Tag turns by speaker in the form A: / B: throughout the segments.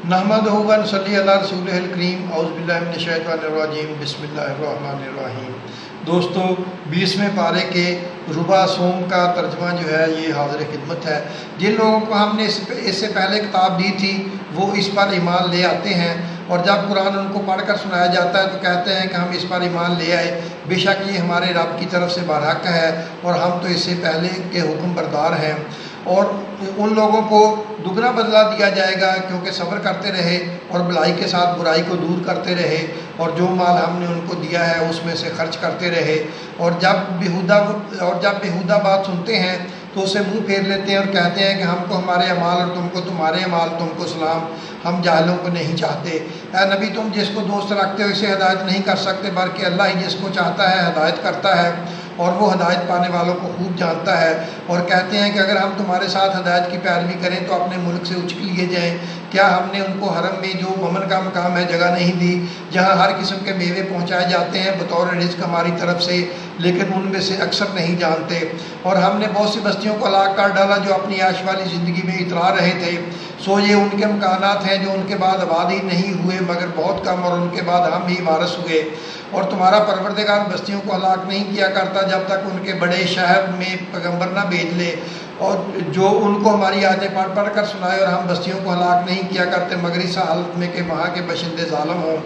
A: نحمدہ و نصلی علی رسولہ الکریم اعوذ باللہ من الشیطان الرجیم بسم اللہ الرحمن الرحیم۔ دوستو 20ویں پارے کے ربع سوم کا ترجمہ جو ہے یہ حاضر خدمت ہے۔ جن لوگوں کو ہم نے اس سے پہلے کتاب دی تھی وہ اس پر ایمان لے آتے ہیں، اور جب قرآن ان کو پڑھ کر سنایا جاتا ہے تو کہتے ہیں کہ ہم اس پر ایمان لے آئے، بے شک یہ ہمارے رب کی طرف سے برحق ہے اور ہم تو اس سے پہلے کے حکم بردار ہیں۔ اور ان لوگوں کو دگنا بدلہ دیا جائے گا کیونکہ صبر کرتے رہے اور بھلائی کے ساتھ برائی کو دور کرتے رہے، اور جو مال ہم نے ان کو دیا ہے اس میں سے خرچ کرتے رہے، اور جب بیہودہ بات سنتے ہیں تو اسے منہ پھیر لیتے ہیں اور کہتے ہیں کہ ہم کو ہمارے اعمال اور تم کو تمہارے اعمال، تم کو سلام، ہم جاہلوں کو نہیں چاہتے۔ اے نبی تم جس کو دوست رکھتے ہو اسے ہدایت نہیں کر سکتے، بلکہ اللہ ہی جس کو چاہتا ہے ہدایت کرتا ہے، اور وہ ہدایت پانے والوں کو خوب جانتا ہے۔ اور کہتے ہیں کہ اگر ہم تمہارے ساتھ ہدایت کی پیروی کریں تو اپنے ملک سے اچک لیے جائیں۔ کیا ہم نے ان کو حرم میں جو امن کا مقام ہے جگہ نہیں دی، جہاں ہر قسم کے میوے پہنچائے جاتے ہیں بطور رزق ہماری طرف سے، لیکن ان میں سے اکثر نہیں جانتے۔ اور ہم نے بہت سی بستیوں کو ہلاک کر ڈالا جو اپنی عیش والی زندگی میں اترا رہے تھے، سو یہ ان کے مکانات ہیں جو ان کے بعد آباد ہی نہیں ہوئے مگر بہت کم، اور ان کے بعد ہم ہی وارث ہوئے۔ اور تمہارا پروردگار بستیوں کو ہلاک نہیں کیا کرتا جب تک ان کے بڑے شہر میں پیغمبر نہ بھیج لے، اور جو ان کو ہماری آیتیں پڑھ پڑھ کر سنائے، اور ہم بستیوں کو ہلاک نہیں کیا کرتے مگر اس حالت میں کہ وہاں کے باشندے ظالم ہوں۔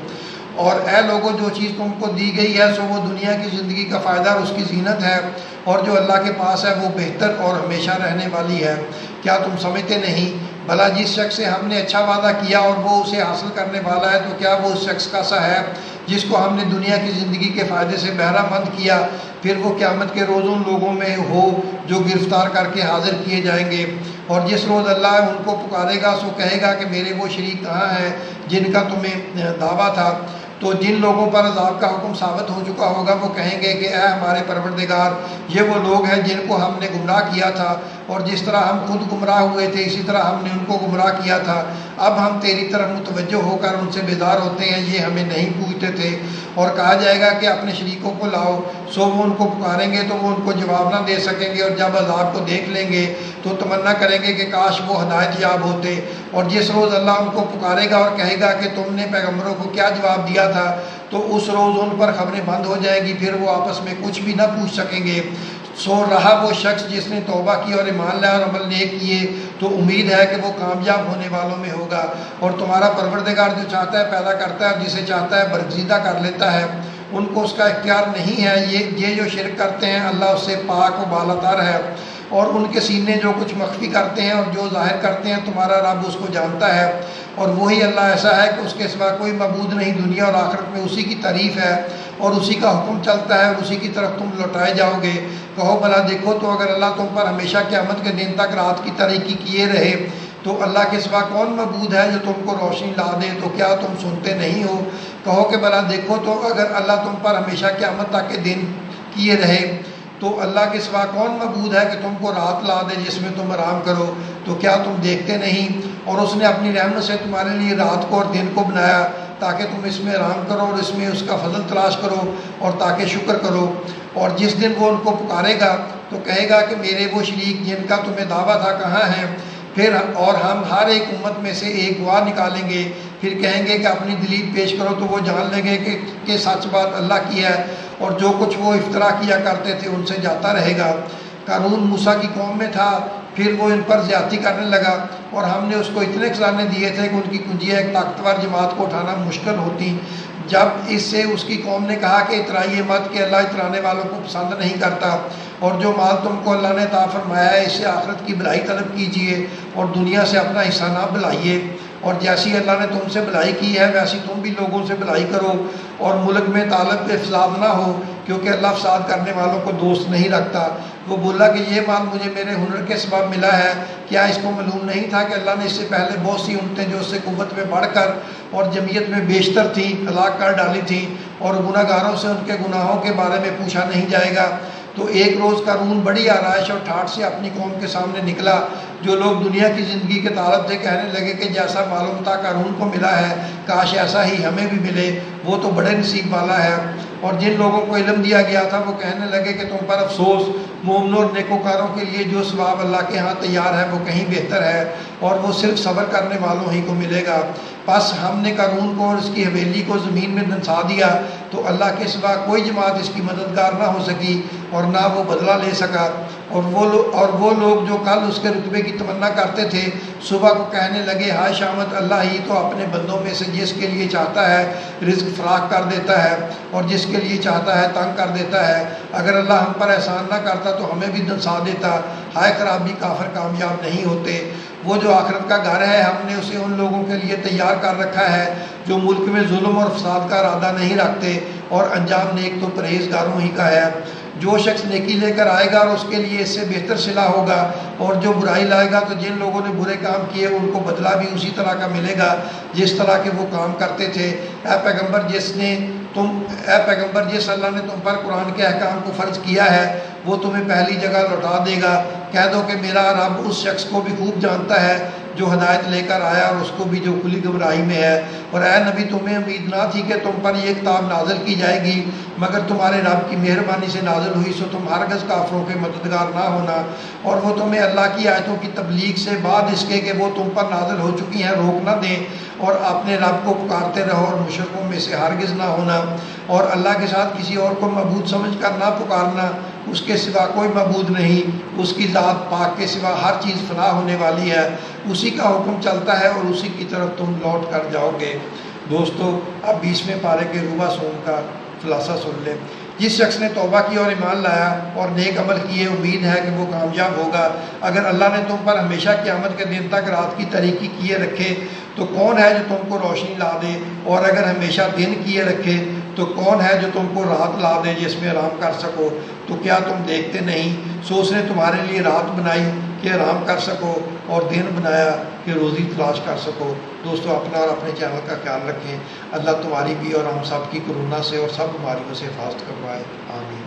A: اور اے لوگوں جو چیز تم کو دی گئی ہے سو وہ دنیا کی زندگی کا فائدہ اور اس کی زینت ہے، اور جو اللہ کے پاس ہے وہ بہتر اور ہمیشہ رہنے والی ہے۔ کیا تم سمجھتے نہیں؟ بھلا جس شخص سے ہم نے اچھا وعدہ کیا اور وہ اسے حاصل کرنے والا ہے تو کیا وہ اس شخص کا سا ہے جس کو ہم نے دنیا کی زندگی کے فائدے سے بہرہ مند کیا، پھر وہ قیامت کے روز ان لوگوں میں ہو جو گرفتار کر کے حاضر کیے جائیں گے۔ اور جس روز اللہ ان کو پکارے گا سو کہے گا کہ میرے وہ شریک کہاں ہیں جن کا تمہیں دعویٰ تھا؟ تو جن لوگوں پر عذاب کا حکم ثابت ہو چکا ہوگا وہ کہیں گے کہ اے ہمارے پروردگار، یہ وہ لوگ ہیں جن کو ہم نے گمراہ کیا تھا، اور جس طرح ہم خود گمراہ ہوئے تھے اسی طرح ہم نے ان کو گمراہ کیا تھا۔ اب ہم تیری طرف متوجہ ہو کر ان سے بیدار ہوتے ہیں، یہ ہمیں نہیں پوچھتے تھے۔ اور کہا جائے گا کہ اپنے شریکوں کو لاؤ، سو وہ ان کو پکاریں گے تو وہ ان کو جواب نہ دے سکیں گے، اور جب عذاب کو دیکھ لیں گے تو تمنا کریں گے کہ کاش وہ ہدایت یاب ہوتے۔ اور جس روز اللہ ان کو پکارے گا اور کہے گا کہ تم نے پیغمبروں کو کیا جواب دیا تھا، تو اس روز ان پر خبریں بند ہو جائیں گی، پھر وہ آپس میں کچھ بھی نہ پوچھ سکیں گے۔ سو رہا وہ شخص جس نے توبہ کی اور ایمان لائے اور عمل نیک کیے تو امید ہے کہ وہ کامیاب ہونے والوں میں ہوگا۔ اور تمہارا پروردگار جو چاہتا ہے پیدا کرتا ہے اور جسے چاہتا ہے برگزیدہ کر لیتا ہے، ان کو اس کا اختیار نہیں ہے۔ یہ جو شرک کرتے ہیں اللہ اس سے پاک و بالا تر ہے، اور ان کے سینے جو کچھ مخفی کرتے ہیں اور جو ظاہر کرتے ہیں تمہارا رب اس کو جانتا ہے۔ اور وہی اللہ ایسا ہے کہ اس کے سوا کوئی معبود نہیں، دنیا اور آخرت میں اسی کی تعریف ہے اور اسی کا حکم چلتا ہے اور اسی کی طرف تم لوٹائے جاؤ گے۔ کہو بھلا دیکھو تو اگر اللہ تم پر ہمیشہ قیامت کے دن تک رات کی تاریکی کیے رہے تو اللہ کے سوا کون معبود ہے جو تم کو روشنی لا دے؟ تو کیا تم سنتے نہیں ہو؟ کہو کہ بھلا دیکھو تو اگر اللہ تم پر ہمیشہ قیامت تک کے دن کیے رہے تو اللہ کے سوا کون معبود ہے کہ تم کو رات لا دے جس میں تم آرام کرو؟ تو کیا تم دیکھتے نہیں؟ اور اس نے اپنی رحمت سے تمہارے لیے رات کو اور دن کو بنایا تاکہ تم اس میں آرام کرو اور اس میں اس کا فضل تلاش کرو اور تاکہ شکر کرو۔ اور جس دن وہ ان کو پکارے گا تو کہے گا کہ میرے وہ شریک جن کا تمہیں دعویٰ تھا کہاں ہیں؟ پھر اور ہم ہر ایک امت میں سے ایک گواہ نکالیں گے، پھر کہیں گے کہ اپنی دلیل پیش کرو تو وہ جان لیں گے کہ سچ بات اللہ کی ہے، اور جو کچھ وہ افترا کیا کرتے تھے ان سے جاتا رہے گا۔ قارون موسیٰ کی قوم میں تھا، پھر وہ ان پر زیادتی کرنے لگا، اور ہم نے اس کو اتنے خزانے دیے تھے کہ ان کی کنجیاں ایک طاقتور جماعت کو اٹھانا مشکل ہوتی۔ جب اس سے اس کی قوم نے کہا کہ اترائیے مت کہ اللہ اترانے والوں کو پسند نہیں کرتا، اور جو مال تم کو اللہ نے عطا فرمایا ہے اس سے آخرت کی بھلائی طلب کیجیے اور دنیا سے اپنا حصہ نہ بلائیے، اور جیسی اللہ نے تم سے بھلائی کی ہے ویسی تم بھی لوگوں سے بھلائی کرو، اور ملک میں طالب افساد نہ ہو کیونکہ اللہ فساد کرنے والوں کو دوست نہیں رکھتا۔ وہ بولا کہ یہ مال مجھے میرے ہنر کے سبب ملا ہے، کیا اس کو معلوم نہیں تھا کہ اللہ نے اس سے پہلے بہت سی امتیں جو اس سے قوت میں بڑھ کر اور جمعیت میں بیشتر تھیں ہلاک کر ڈالی تھیں، اور گناہ گاروں سے ان کے گناہوں کے بارے میں پوچھا نہیں جائے گا۔ تو ایک روز قارون بڑی آرائش اور ٹھاٹھ سے اپنی قوم کے سامنے نکلا جو لوگ دنیا کی زندگی کے طالب تھے کہنے لگے کہ جیسا معلوم تھا قارون کو ملا ہے کاش ایسا ہی ہمیں بھی ملے، وہ تو بڑے نصیب والا ہے۔ اور جن لوگوں کو علم دیا گیا تھا وہ کہنے لگے کہ تم پر افسوس، مومنوں اور نیکوکاروں کے لیے جو ثواب اللہ کے ہاں تیار ہے وہ کہیں بہتر ہے اور وہ صرف صبر کرنے والوں ہی کو ملے گا۔ پس ہم نے قارون کو اور اس کی حویلی کو زمین میں دھنسا دیا تو اللہ کے سوا کوئی جماعت اس کی مددگار نہ ہو سکی اور نہ وہ بدلہ لے سکا۔ اور وہ لوگ جو کل اس کے رتبے کی تمنا کرتے تھے صبح کو کہنے لگے ہائے شامت، اللہ ہی تو اپنے بندوں میں سے جس کے لیے چاہتا ہے رزق فراخ کر دیتا ہے اور جس کے لیے چاہتا ہے تنگ کر دیتا ہے۔ اگر اللہ ہم پر احسان نہ کرتا تو ہمیں بھی دھنسا دیتا۔ ہائے خرابی، کافر کامیاب نہیں ہوتے۔ وہ جو آخرت کا گھر ہے ہم نے اسے ان لوگوں کے لیے تیار کر رکھا ہے جو ملک میں ظلم اور فساد کا ارادہ نہیں رکھتے، اور انجام نیک تو پرہیزگاروں ہی کا ہے۔ جو شخص نیکی لے کر آئے گا اور اس کے لیے اس سے بہتر صلہ ہوگا، اور جو برائی لائے گا تو جن لوگوں نے برے کام کیے ان کو بدلہ بھی اسی طرح کا ملے گا جس طرح کے وہ کام کرتے تھے۔ اے پیغمبر جس اللہ نے تم پر قرآن کے احکام کو فرض کیا ہے وہ تمہیں پہلی جگہ لوٹا دے گا۔ کہہ دو کہ میرا رب اس شخص کو بھی خوب جانتا ہے جو ہدایت لے کر آیا اور اس کو بھی جو کھلی گمراہی میں ہے۔ اور اے نبی، تمہیں امید نہ تھی کہ تم پر یہ کتاب نازل کی جائے گی مگر تمہارے رب کی مہربانی سے نازل ہوئی، سو تم ہرگز کافروں کے مددگار نہ ہونا۔ اور وہ تمہیں اللہ کی آیتوں کی تبلیغ سے بعد اس کے کہ وہ تم پر نازل ہو چکی ہیں روک نہ دیں، اور اپنے رب کو پکارتے رہو اور مشرکوں میں سے ہرگز نہ ہونا، اور اللہ کے ساتھ کسی اور کو معبود سمجھ کر نہ پکارنا، اس کے سوا کوئی معبود نہیں، اس کی ذات پاک کے سوا ہر چیز فنا ہونے والی ہے، اسی کا حکم چلتا ہے اور اسی کی طرف تم لوٹ کر جاؤ گے۔ دوستو، اب 20ویں پارے کے ربع سوم کا خلاصہ سن لیں۔ جس شخص نے توبہ کی اور ایمان لایا اور نیک عمل کیے، امید ہے کہ وہ کامیاب ہوگا۔ اگر اللہ نے تم پر ہمیشہ قیامت کے دن تک رات کی تاریکی کیے رکھے تو کون ہے جو تم کو روشنی لا دے، اور اگر ہمیشہ دن کیے رکھے تو کون ہے جو تم کو رات لا دے جس میں آرام کر سکو۔ تو کیا تم دیکھتے نہیں؟ سو اس نے تمہارے لیے رات بنائی کہ آرام کر سکو اور دن بنایا کہ روزی تلاش کر سکو۔ دوستو، اپنا اور اپنے چینل کا خیال رکھیں۔ اللہ تمہاری بھی اور ہم سب کی کورونا سے اور سب بیماریوں سے حفاظت کروائے۔ آمین۔